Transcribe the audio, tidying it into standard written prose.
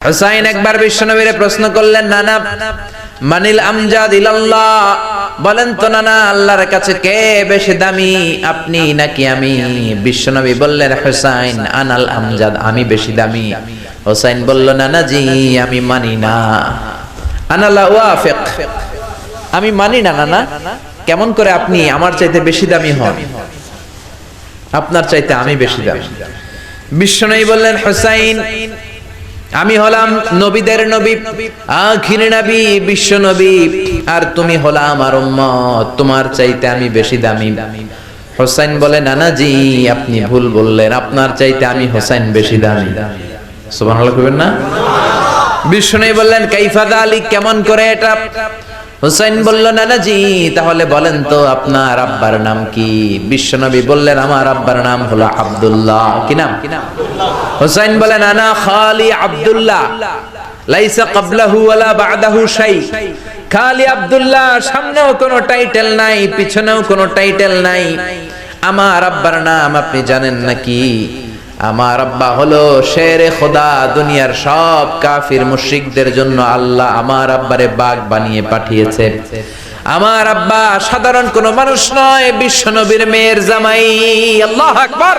হুসাইন একবার বিশ্বনবীরে প্রশ্ন করলেন, নানা মানিল আমজাদ ইলাল্লাহ, বলেন তো নানা আল্লাহর কাছে কে বেশি দামি, আপনি নাকি আমি? বিশ্বনবী বললেন, হুসাইন আনাল আমজাদ, আমি বেশি দামি। হুসাইন বলল, নানা জি আমি মানি না, আনা লা ওয়াফিক, আমি মানি না নানা। কেমন করে আপনি আমার চাইতে বেশি দামি হন? আপনার চাইতে আমি বেশি দামি। বিশ্বনবী বললেন, হুসাইন আমি হলাম নবীদের নবী, আখির নবী, বিশ্ব নবী, আর তুমি হলা আমার উম্মত, তোমার চাইতে আমি বেশি দামি। হুসাইন বলে, নানা জি আপনি ভুল বললেন, আপনার চাইতে আমি হুসাইন বেশি দামি। সুবহানাল্লাহ কইবেন না? বিশ্বনবী বললেন, কাইফা যালিক, কেমন করে এটা? হুসাইন বলল, নানা জি তাহলে বলেন তো আপনার আব্বার নাম কি? বিশ্বনবী বললেন, আমার আব্বার নাম হলো আব্দুল্লাহ। কি নাম? হুসাইন বলেন, আনা খালি আব্দুল্লাহ, লাইসা ক্বাবলাহু ওয়ালা বা'দাহু শাই। খালি আব্দুল্লাহ, সামনেও কোনো টাইটেল নাই, পিছনেও কোনো টাইটেল নাই। আমার আব্বার নাম আপনি জানেন নাকি? আমার আব্বা হলো শেরে খোদা, দুনিয়ার সব কাফির মুশরিকদের জন্য আল্লাহ আমার আব্বারে বাগ বানিয়ে পাঠিয়েছে। আমার আব্বা সাধারণ কোনো মানুষ নয়, বিশ্বনবীর মেয়ের জামাই। আল্লাহু আকবার।